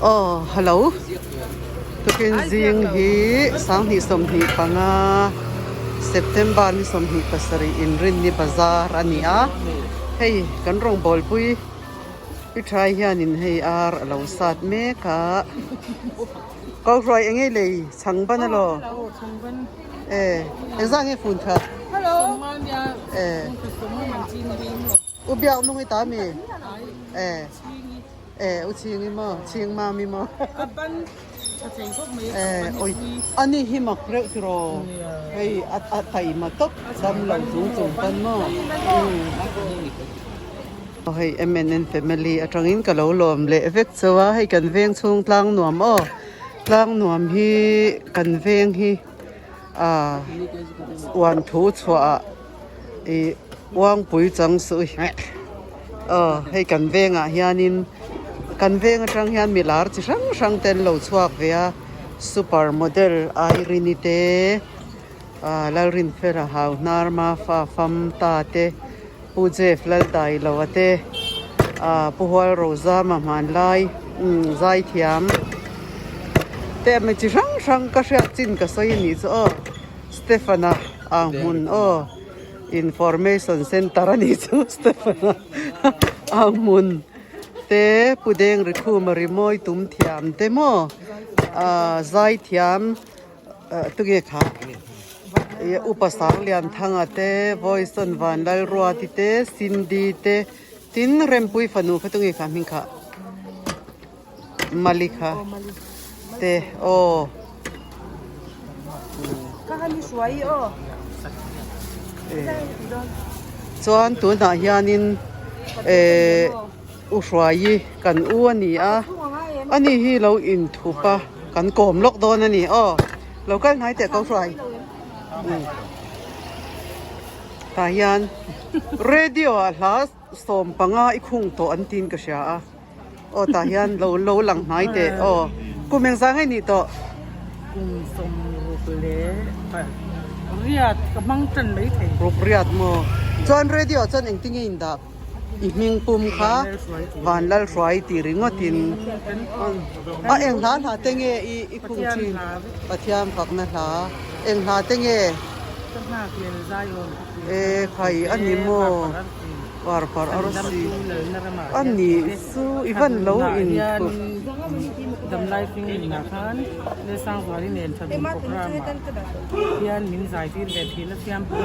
Oh, hello. Tukin zing hi sang hi som hi panga September ni som hi pasari in rin ni Bazar ani a. Hey, kan rong bol pui. Pi try hian in hey ar alo sat me ka. Kau roi engai lei chang ban alo. Exang e phun tha. Hello. Ubiao nung ita mi. U chiang mo, chiang ma mi mo. Oi, ani hi mak reu tro. Hey, at thai ma tok dam lo chung pan mo. Hey, MNN family atangin ka lo lom le vek chawa hey kan veng chung Tlangnuam o. Tlangnuam hi kan veng hi wan thu chwa wang pui chang su hey kan veng a hianin kan veng atang hian milar chi sang ten lo chuak vea supermodel airinite lalrin fera hau narma fa fam ta te puje flal dai lawate puhwal roza ma man lai zai thiam te me chi sang ka sha chin ka soi ni cho Stefana angmun information center ani chu Stefana angmun te pudeng rikhu marimoi tum thiam te mo zai thiam tuge kha upasang lian thanga te voice on van lal ruati te sindi te tin rempui fanu khatungi kha ming kha malika te Kahani suai chuan tu na hianin ushuai kan u ani a ani hi lo in thupa kan kom lok don ani lo kan ngai te ko hruai ta hian radio a hla som panga i khung to an tin ka sha a ta hian lo lang ngai te kumeng sang ai ni to som rukle riat kamang chan mai thei riat mo chuan radio chuan eng tinge in da i ming pum kha van lal hruai ti ringotin eng hla tenge i khung chin pathiam pakna hla eng hla tenge na kian zayon khai ani mo war par arsi ani su ivan lo in dam life in na khan le sang wari nen thab program kian min zai tin ve thin na siam pu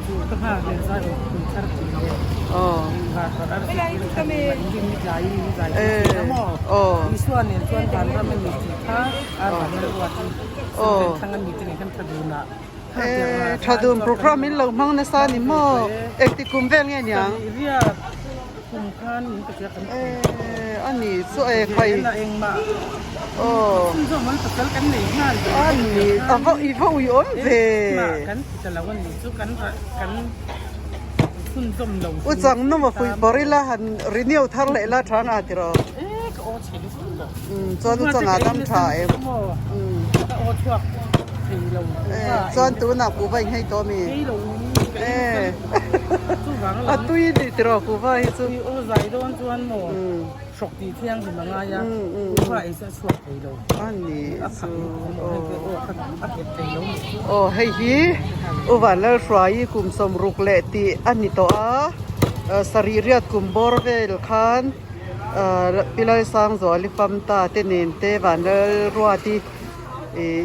chu ka ha le zai ku char ti war par arsi kame din mi zai na mo isuan nen chuan kan ra men ni tha ar ban le wa ti thang mi tin kan thaduna thadum program in lo mang na sa ni mo ektikum vel nge nyang ria kum khan min ka sia kan ani so khai na eng ma zo man pasal kan nei ngal ani avo ivo ui on ve kan talawan ni chu kan sun zom lo uchang no ma fui borila han renew thar le la thang a tiro ka o cheli chuan chang adam tha em ka o chuak chuan tu na ku vai hei to mi a tui ni tiro ku vai chu o zai don chuan mo sok ti thiang hi manga ya wa isa chuak thei lo ani chu a ke thei lo hei hi u van lal hruai kum som ruk le ti ani to a saririat kum bor vel khan pilai sang zo li fam ta te nen te van lal ruati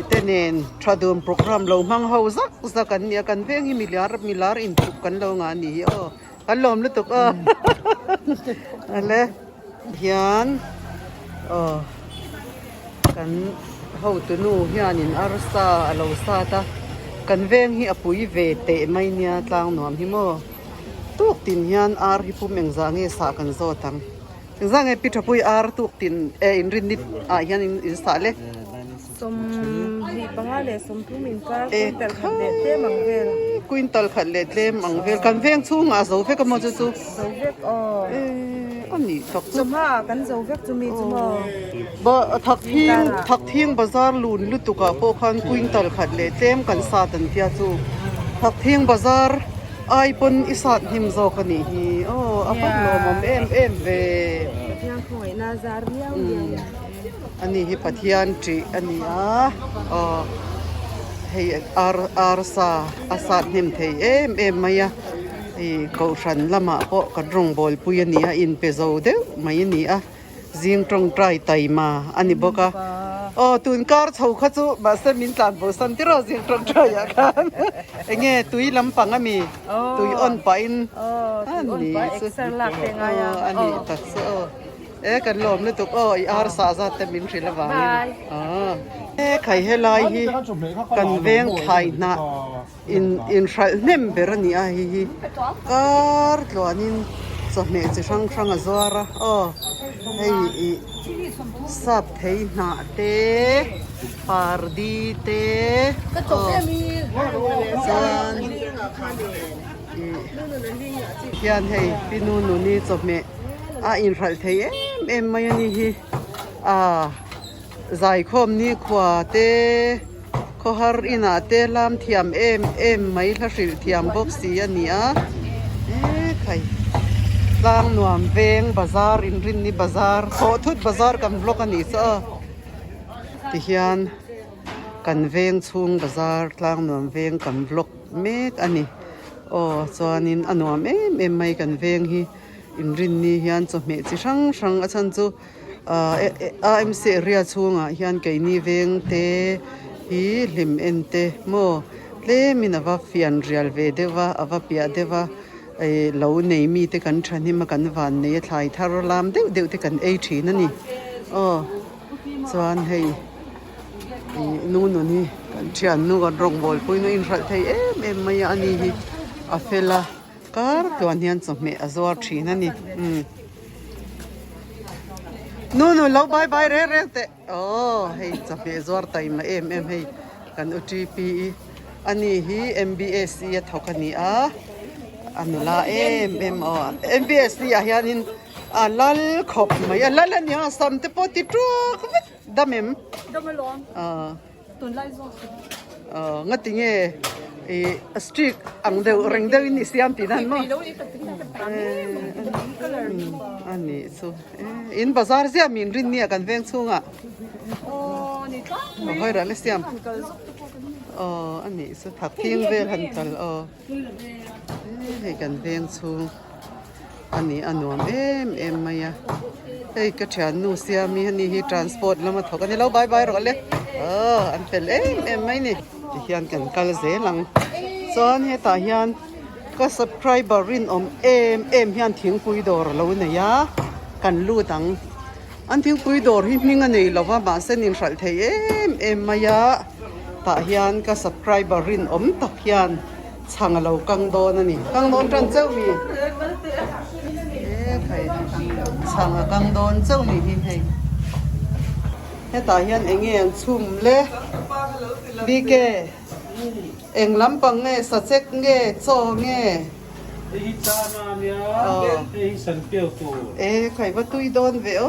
tenen thadum program lo mang ho zak kan nia kan veng hi milar in tuk kan lo nga ni kan lom lu tuk ale hian kan ho tu nu hian in arsa alo sa ta kan veng hi apui ve te mai nia Tlangnuam hi mo tuk tin hian ar hi pum eng zange sa kan zo tang zange pitapui ar tuk tin in rinit hian in sa le som hi pangale som thumin ka quintal khat le te mangvel quintal khat le te mangvel kan veng chunga zo fe ka mo chu zo vek ani thak chu ma kan zo vek chu mi chu mo ba thak thing bazar lun lutuka po khan quintal khat le tem kan sa tan tia chu thak thing bazar ai pon isat him zo kani hi apak lo mom em ve Bazar liaoอันนี้ฮิปัทยานจีอันนี้เฮ้ยอาร์ซาอาซาดนิมเทยมายะเขาฉันละมาเพาะกระดงบอลปุยนี่อินเปโซเดวไม่นี่จิงตรงใจไตมาอันนี้บอกตุนการเขาขจูบาสมินตันบุสันติเราจิงตรงใจอะกันเงี้ยตุยลำปังมีตุยอ่อนไปอันนี้อันนี้ตัดกันลมเลยตุกอาร์ซาซาเตมินสิละวางใครให้ลายฮีกันเวงไทยนะอินใช้เนมเบรนี่ฮีการตัวนี้สมัยจะช่างอจวระให้สับเทน่าเตปาร์ดีเตจันยันให้พี่นูนี่สมัยอินใช้เทไม่ยันนี่ใจคมนี่ขวาเตขหารินาเตลามเทียมไม่ละสิเทียมบ็อกซี่อันนี้ใครต่างหน่วมเวงบาซาร์อินรินนี่บาซาร์ขอทุดบาซาร์กันบล็อกอันนี้ซะที่เฮียนกันเวงชุงบาซาร์ต่างหน่วมเวงกันบล็อกเมกอันนี้ส่วนนี้อันหน่วมไม่กันเวงฮีอินรินนี่เฮียนจะเมจิช่างอาจารย์จูAMC area chunga hian keini veng te hi lim en te mo le minava fian real ve dewa ava pia dewa lo nei mi te kan thani ma kan van nei thlai thar lam deu te kan ei thin ani chuan hei nu ni kan thian nu kan rong bol pui no in ral thei em mai ani hi afela kar tuan hian chome azor thin aniนู่นเราไปเรื่อยๆแต่ให้จะไปจวดไต่มาให้กันUTPอันนี้ฮี MBS ยัดเท่ากันนี่อันนู้นละMBS นี่อย่างนี้ลัลขบไหมลัลเนี่ยสัมเตปติดรู้ดำร้อนตุนไล่ซองั้นที่เนี่ยสตรีทอังเดอร์เริงเดอร์นี่เสียมตีนั่นมั้งอันนี้สู้อินบาซาร์เสียมินรินเนี่ยกันเวงซุงนี่ก็ไม่ค่อยรักเลยเสียมอันนี้สู้ถักทิ้งเวลหันตัลให้กันเวงซุงอันนี้อันนู้นไม่อะเฮ้ยกระเช้านูเสียมีอันนี้ฮีทรานสปอร์ตแล้วมาถกกันนี่เราบายรอเลยอันเป็นไม่นี่ที่เฮียนกันกัลเซลังส่วนเหตุเฮียนก็ subscriber รินเฮียนทิ้งปุยดอร์เราเนี่ยยากันลู่ตังอันทิ้งปุยดอร์ที่มิงอันนี้เราว่าบาเซนินสัลเทมายาตาเฮียนก็ subscriber รินตักเฮียนช่างเรากังโดนนี่กังโดนจันเจ้ามีใครช่างกังโดนเจ้ามีให้ตาเฮียนเงี้ยชุ่มเละดีเกเอ็งลำปังเงี้ยสัจเจกเงี้ยโจเงี้ยใครว่าตุยโดนเวอ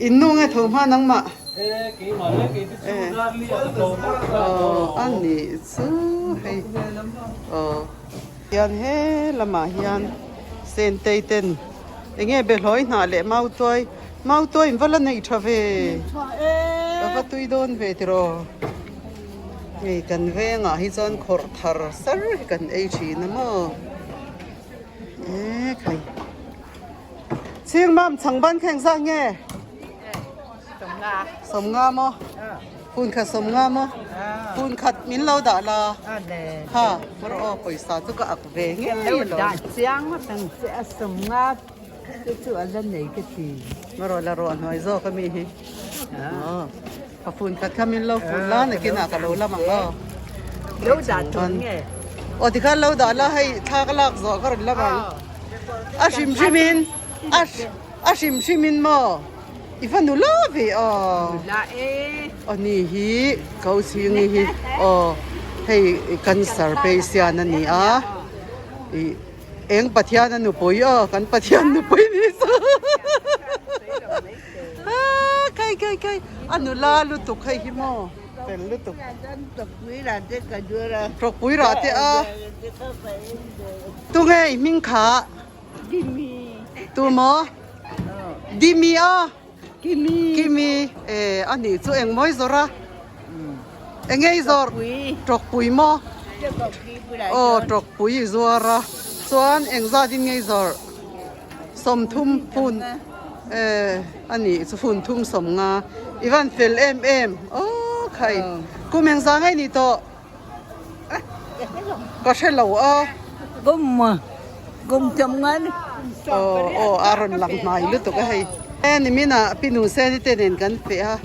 อินนุ่งเงี้ยถุงผ้านังมาอันนี้สู้ให้ยันเฮละมายันเซนเตยเต็นเงี้ยเบลอยหนาเละเมาตัวอินวันละในทวีว่าตุยโดนเวทีรอกันเวงฮิจันขอร์ทาร์สร์กันชีนะมั้งใครเชียงมั่มช่างบ้านแข่งสังเงี้ยสมงามมั้งคุณขัดสมงามมั้งคุณขัดมินเราด่าละฮะมารอไปสาธุก็อักเวงเงี้ยด่าเชียงมาตั้งเสียสมงามจู่ๆอะไรนี่ก็ทีมารอละรอหน่อยโซ่ก็มีฮิพอฝุ่นขัดขมิ้นเราฝุ่นล้านเนี่ยกินอะไรกันเราละมั้งเราด่าตัวเงี้ยที่ข้าเราด่าละให้ท่ากลักโซ่ก็ละมั้งชิมินชิมินมั้งอีฟันดูลาบีอันนี้ฮีเขาสิ่งนี้ให้กันสารเปเซียนั่นนี่เอ็งปัทยานั่นหนูป่วยกันปัทยาหนูป่วยนี่สิใครอันนู้นลาลุตุกให้หิมะเป็นลุตุกตกปุยราเตกันด้วยละตกปุยราเตตุงไงมิงขาตัวหมอ ดีมีอ่ะ กิมี กิมีอันนี้จูเองมอยซอระเองไงซอร์ตรกปุยมอโอ้ตรกปุยซัวระส่วนเองซาดินไงซอร์สมทุ่มฟุนอันนี้จะฟุนทุ่มสมงาอีวันเฟลโอ้ใครกูเมงซาไงนี่โตก็ใช่เหล่ากุมจำงั้นโอ้อารอนหลังไหนหรือตัวก็ให้นี่มีน่ะพี่หนูเส้นที่เต้นกันเปะ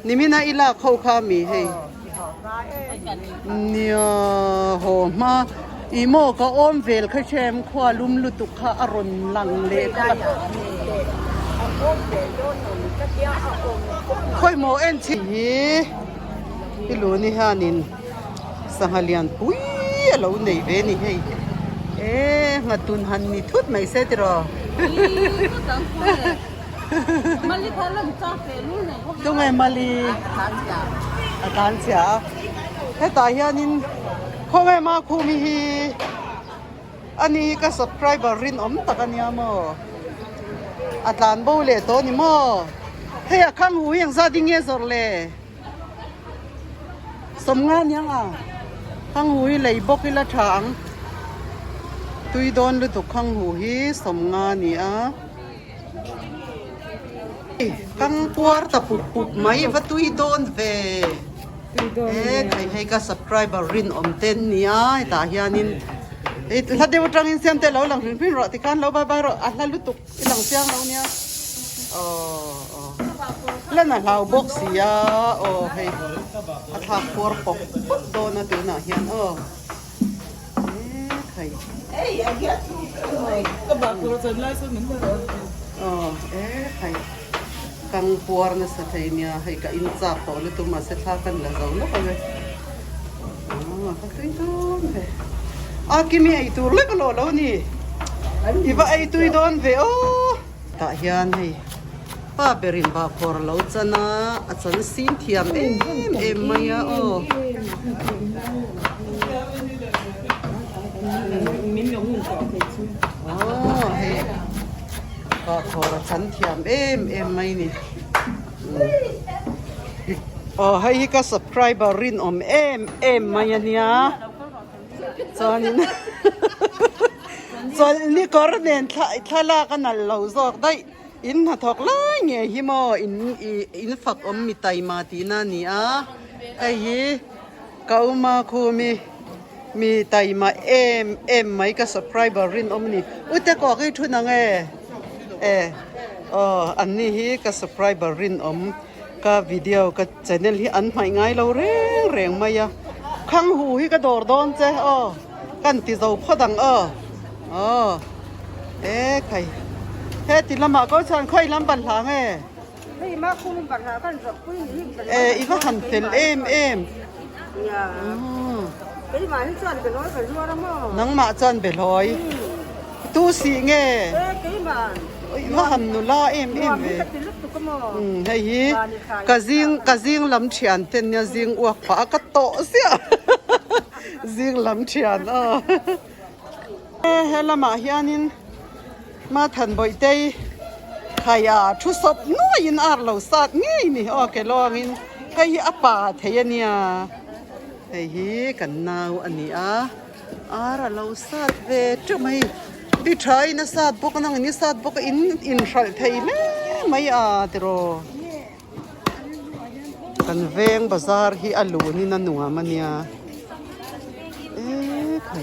นี่มีน่ะอีลาเข้าข้ามีให้เนี่ยโหมาอีโมก็อ้อมเวลข้าเชมขวาลุ่มลุตุข้าอารอนหลังเละค่อยโมเอ็นชีพี่รู้นี่ฮะนินสังหารยันปุ้ยเราในเวนี่ให้งัดตุนหันนี่ทุดไม่เสร็จหรอมาลีทาลังจ้าเฟลุนตรงไงมาลีอาการเสียให้ตายฮะนินพอไงมาคูมีฮีอันนี้ก็ subscriber รินตะกันยามอัตลานโบเลโตนี่มเฮียข้างหูยังซาดิงเงสอร์เลสมงานยังข้างหูเลยบกิละทางตุยโดนหรือตุกข้างหูฮีสมงานนี่ข้างปัวตะปุบไม่ว่าตุยโดนเวใครให้ก็ subscriber รินเต้นนี่ตาเฮียนินถ้าเดี๋ยวจังอินเสียงเตะเราหลังถึงพี่รอติการเราบายเราอัดแล้วลุตุกหลังเสียงเราเนี่ยแล้วน่ะเราบอกเสียให้อัดหักปัวปกโดนนะตัวน่ะเฮียนใครก็บอกตัวฉันไล่สุดเหมือนเดิมใครกังปัวนะสัตย์เนี่ยให้กับอินจับต่อเลยตัวมาเสร็จกันแล้วเราแล้วก็เลยเขาตุยโดนเว้กิมีไอตัวเล็กโลแล้วนี่อีว่าไอตุยโดนเว้ตาเฮียนให้ป้าเบรินบาพอร์เราจะนะอาจารย์สินเทียมไม่มิ้นกับหุ่นก่อนให้บาพอร์ฉันเทียมไม่นี่ให้ก็ subscriber รินไม่เนี่ยส่วนนี่ก็เรียนถ้าลากันนั่นเราสอกได้อินหัดทอกล้เงี้ยฮิโมอินฝักมีไตมาตีนั่นนี่ไอ้เก้ามาคูมีไตมาไม่ก็ subscriber รินนี่แต่ก็ให้ทุนนังอันนี้ก็ subscriber รินก็วิดีโอก็ channel ที่อันใหม่ง่ายเราเร่งมาข้างหูที่กระโดดโดนเจ้กันติดเราพอดังใครติดละมาก็ฉันค่อยลำบันหลังไม่มาคุ้มบัตรหากันสักคุยอีกหันเฟลไปมาให้จันเป็นร้อยเป็นรัวแล้วมั้งนังมาจันเป็นร้อยตู้สีเงี้ยว่าหันนุล่าเว้ให้ฮีกะซิงลำเชียนเต้นเนี่ยซิงอวกปากระโตเสียซิงลำเชียนเฮละมาเฮียนินมาทันบ่อยเตยขยะชุศพน้อยอินอาร์เราสัตว์งี้นี่แกลองอินให้อปาเทียเนี่ยให้กันนาวอันนี้อาร์เราสัตว์เวทไม่ดิทรายนะสัตว์พวกนั้นนี่สัตว์พวกอินชัลไทยไม่ติโรกันเวงบาซาร์ฮีอาลูนี่นั่นหนัวมันเนี่ยใคร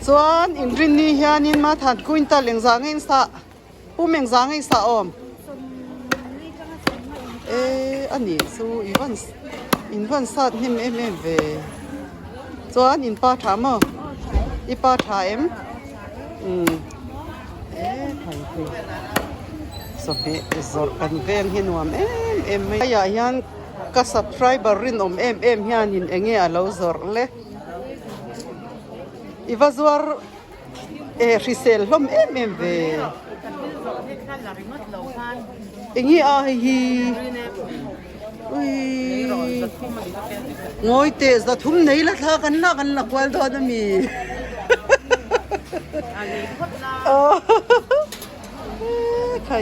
ส่วนอินรินนี่เฮียนินมาถัดกุนตาเลียงจางเงินสะผู้เมียงจางเงินสะอันนี้สู้อีวันสัตว์หิมเวส่วนอินป้าถามอีป้าถามใครสเปซอร์กันเวงหินวมไม่อยากยันก็ subscriber รินเฮียนินเงี้ยเราซอร์เลยอีว่าซอร์ริเซลลมเวงี้ฮีงอยเตะจะทุ่มไหนละท่ากันละกว่าตอนนี้ เออใคร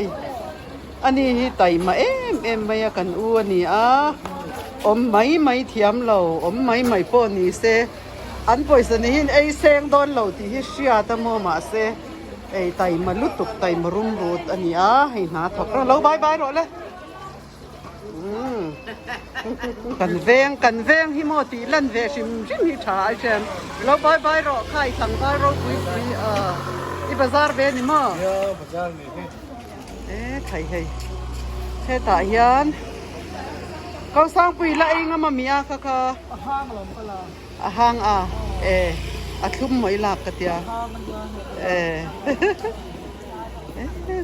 อันนี้ไต่มาไม่กันอ้วนนี่อมไม่เทียมเราอมไม่ป้อนนี่เซอันป่วยสนิหินเซงโดนเราที่เชียตะโมมาเซไต่มาลุตุกไต่มารุ่มรูดอันนี้ให้หาถกเราบายรอเลยกันเวงฮิโมติลันเวชิมฮิชาไอเชมเราบายรอใครสั่งบายรอคุยอีบาซาร์เวนิมาBazarนี่ใครเฮตายันเขาสร้างปีละเองมามีค่ะห้างหลงก็ละ ห้างอัดลุ่มหมอยหลักกันเดีย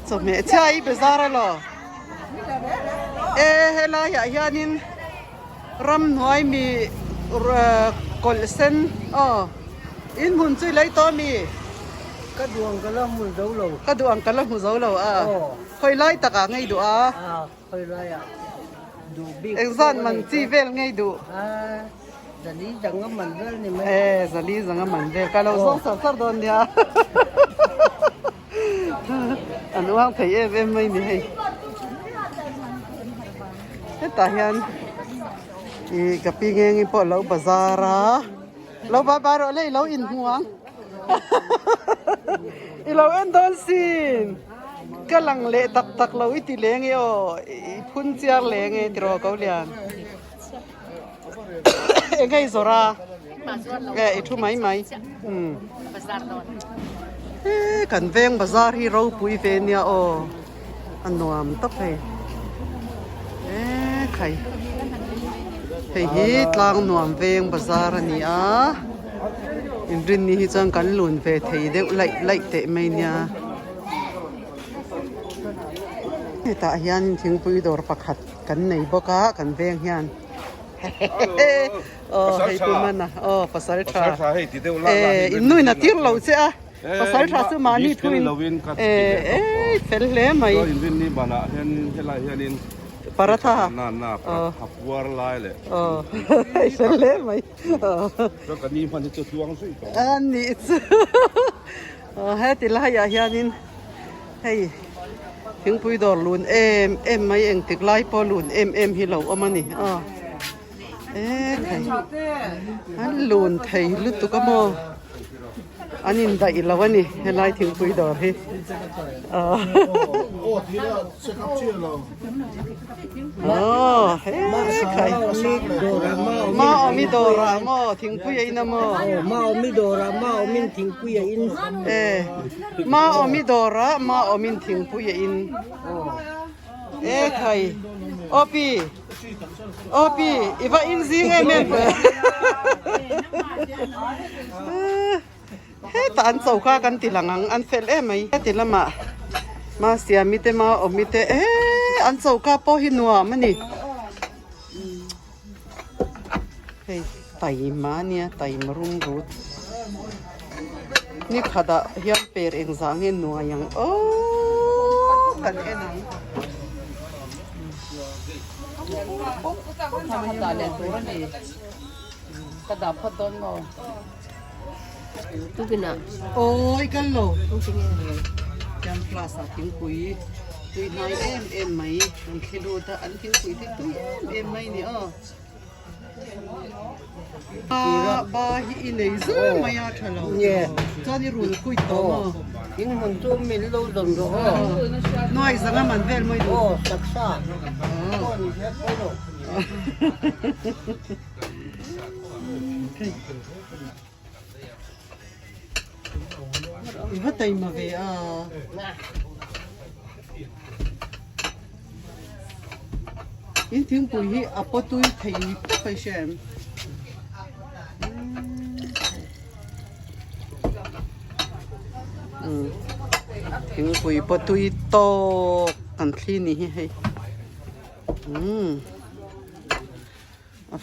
สมัยใช่เบซาร์หรอเฮลายายันินรำน้อยมีกอลเซนอินหุ่นจุยเลยตัวมีก็ดวงก็เริ่มมือเจ้าเราก็ดวงกันแล้วหูเจ้าเราคอยไล่ตะกางไงดูคอยไล่ดูบิ๊กเอ็กซันมันจีเวลไงดูจะนี้จังก็มันเวลนี่ไหมจะนี้จังก็มันเวลกันเราส่งสับโดนเนี่ยอันว่างไทยไม่มีให้ตาเห็นอีกับปีเงี้ยพอเราบาซาระเราบาร์เลยเราอินห่วงเราเอ็นโดนซีนกำลังเละตักเราอิติเลงเอพุ่นเจียเลงเอตรอเกาเลียนไงโซราทุ่มไหมกันเวงบาซาร์ที่เราปุยเฟนเนี่ยอันนวมตบเลยใครฮีตลางนวมเวงบาซาร์นี่อินรินนี่จังกันลุนเวทเดวไล่เตะไม่เนี่ยแต่ยันถึงปุยดอร์ปักขัดกันในบกะกันเวงยันให้ปุมันนะภาษาชาอินนุ่ยน่ะที่เราเจ้าภาษาชาสุมานี่ทุนเฟลเล่ไหมอินรินนี่บ้านเห็นไรเห็นปาราธาน่าหับวัวลายเลยเฟลเล่ไหมแล้วก็นี่มันจะทวงสิอันนี้ให้ติลายาเฮียนินให้ถึงปุยดอร์ลุนไม่เองติดไล่พอลุนฮิโลอมันนี่ไทยอันลุนไทยลุตุกโมอันนี้ได้อีกแล้ววะนี่ให้ไล่ถึงปุยดอร์พี่ทีละเช็คอัพเชื่อเราใครมามิโดรามาถึงปุยอินมามิโดรามามินถึงปุยอินมามิโดรามามินถึงปุยอินใครโอปีอีว่าอินซิงไงแม่ตานเจ้าข้ากันติหลังอันเฟลไหมติละมาเสียมิเตมามิเตอันเจ้าข้าพอหินัวมันนี่ไต่มาเนี่ยไต่มารุ่งรูดนี่ขดาเฮียเปรเองสังเห็นนัวยังกันนังทำให้ตาเล่นตัวนี่กระดับพอต้นงอทุกคนอ่ะโอ้ยกันโลยังปลาสัตว์ทิ้งคุยนายไหมอันคิดดูแต่อันทิ้งคุยที่ตุ้ยไหมเนี่ยบาฮีอินเลยซึไม่อยากทะเลาะเนี่ยตอนนี้รุ่นคุยต่อยิ่งมันจุ่มมินลูดงดูน้อยสังมันเวลไม่ดูสักษาว่าแต่มาเวียอินทิ้งปุ๋ยอัปตุยไทยไปเช่นทิ้งปุ๋ยปตุยโตกันที่นี่ให้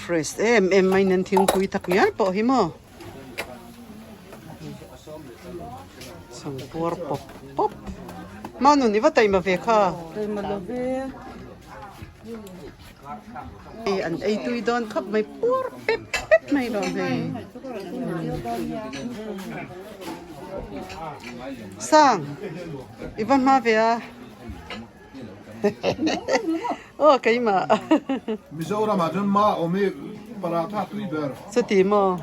เฟรชไม่นั่นทิ้งปุ๋ยตักเนี้ยปะหิมะสังกัวป๊อปมาหนุนี่ว่าแต่มาเวค่ะมาเลเวอันตุยโดนขับไม่ปัวเป๊ะไม่โดนเลย sang ivan ma vea oh cái mà Mizoram adun ma omi paratha tuiber. số tiền mà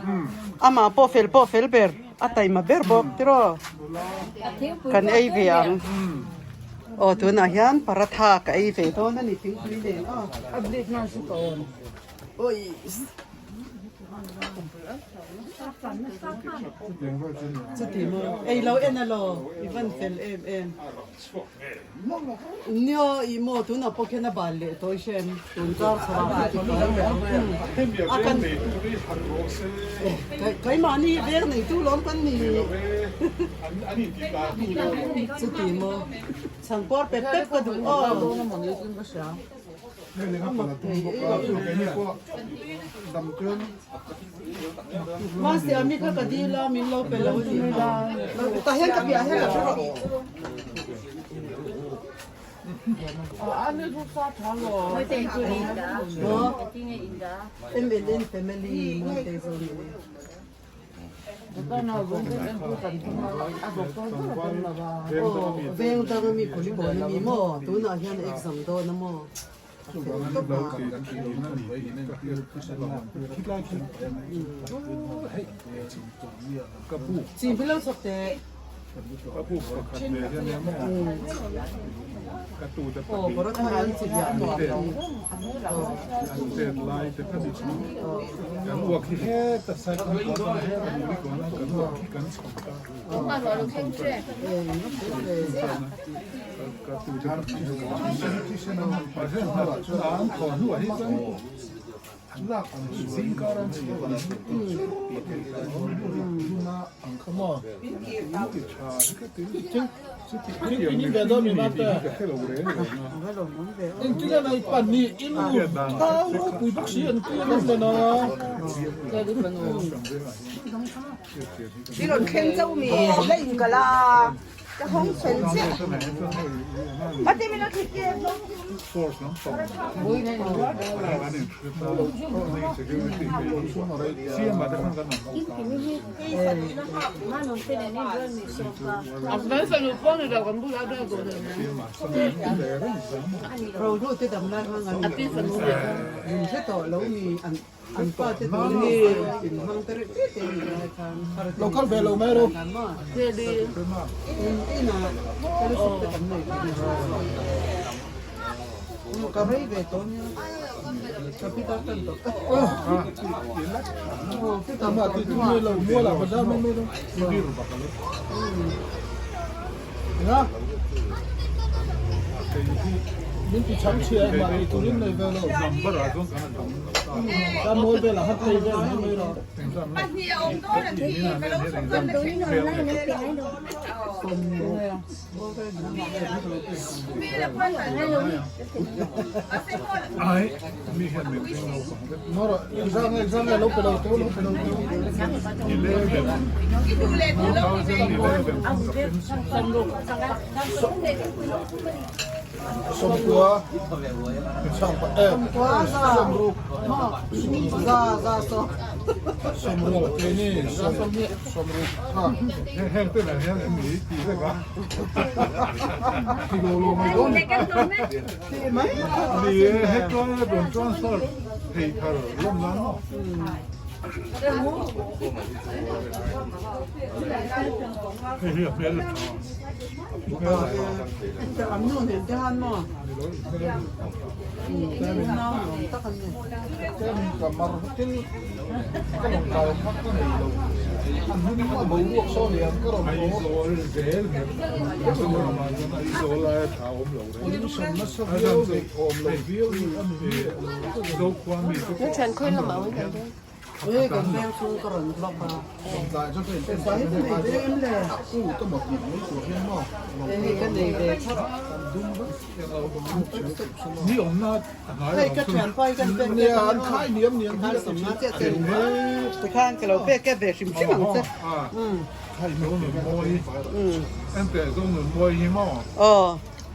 ama po fel ber atai mà ber bok tiro kan ai về ang tu na hian paratha ka ai về thôi nên thing tui den update na si kon oi số tiền mà ai lâu en alo ivan fel em Nyo imo tu na poke na bale to shen tun tar sara akan kai mani ver nei tu lom kan ni chu ti mo sang por pe pe ka du o na mong ikin ba siya Nele nga pala tu boka tu keni ko dam kun. mas ti ami ka kadila min lo pe lo ni ta hen ka bia hen ka ano po sa talo em family mo te so ni ito na gunting ang putan ako po na ba veng ta mi ko li bo ni mo tu na hian exam do na mo chỉ biết lâu sắp thế ồ có rất là chỉ biết toàn đâu Ini beda mi mata. Ini kan ai pani ini tahu pui baksian tu yang mana. Jadi penuh Đi rồi khen châu mì lên cả là cái hông xuân chứ. Bắt đi mình nó thịt kia không? Apenas se lo pone la gambula de con rồi thôi tôi đầm lại hoang a ti se no de mình sẽ tỏ lâu mi ăn pa te to ni in hang tere te kan Local velo mero. de de ina pero so te kam nei mo ka rei ve to ni kapita tanto Tama tu tu melo mola pada melo. Ya. Minti cham chia ma tu rin nei velo. Ta moi vela hat nei velo mai ro. Bắt nhiều ông đó là thì cái lỗ xuân xuân đấy. Mi là quan phải hay luôn. Ai, mi hen mi tengo. Moro, exam lo pelo tu lo pelo. Cái tu lên từ lâu thì Somkua. Sampa quá ra so Somro ini somro. Hen tu lah hen ni ti ka. Ti lo mai don. thì mấy Ni he ko don transfer. Hei thar lom lan no. Hei hi apel. te am nu ne te han mo na ta kan ne Kan kamar hotel kan kau mak kan lo. Anu ni ma bau ruak so ni an karo mo. Aizawl zel. Aizawl ai tha om lo. Ni som na sa viu ve om lo viu ni an ni. Do kwa mi. Nó truyền khuyên là bảo cái ê còn beo xuống có rừng lọc à Tại cho phải phải cái này để em lè có một điểm mấy của hen mo. cái này để thấp Ni om na hay cái chuyện quay cái bên ni an khai niệm niệm hai sầm nó sẽ tiền cái khang cái lỗ bé cái về sim sim chứ khai niệm niệm moi. Em te zo niệm moi hi mo.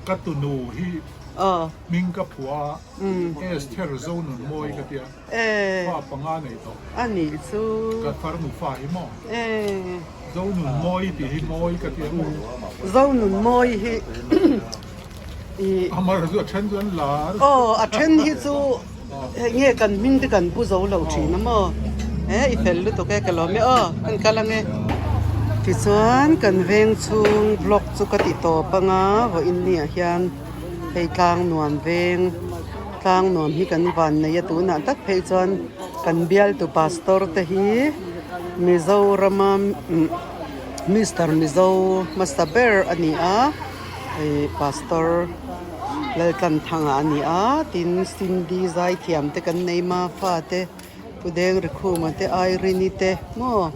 Ka tu nu hi Minh ka phua es ther zone nun moi ka tia ê pa panga nei to anh nhỉ su ka far nu fa hi mo ê dấu nụn môi thì hi môi cái tiếng dâu nun moi hi mà rồi chân chân lá a then hi chu nghe kan min te kan pu zo lo thi na mo i fel lu to ke ka lo me kan kala nge ti chuan kan veng chung block chu ka ti to panga vo in ni a hian hei Tlangnuam veng Tlangnuam hi kan van na ya tu na tak phei chuan kan bial tu pastor te hi Mizoram Mr. Master Bear ani a pastor lalkan thanga ani a tin Cindy zai thiam te kan nei ma fa te pudeng rikhu ma te ai rini te mo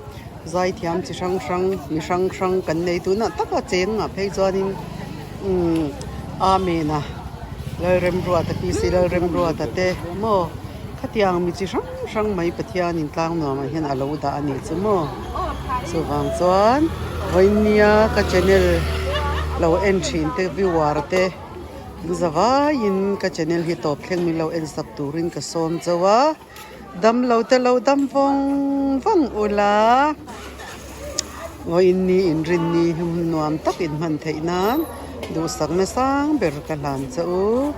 zai thiam chi mi sang kan nei tu na taka cheng nga phei chuanin amena lalrem ruwa ta ki si lalrem ruwa ta te mo khatiang mi chi sang mai pathian in Tlangnuam a hian alo da ani chu mo chu wang chuan voinia ka channel lo en thin te viewer te zawa in ka channel hi top thleng mi lo en sak turin ka som chawa dam lo te lo dam vong ula voini in rin ni hum nuam tak in man theinan du sak na sang ber ka lan chau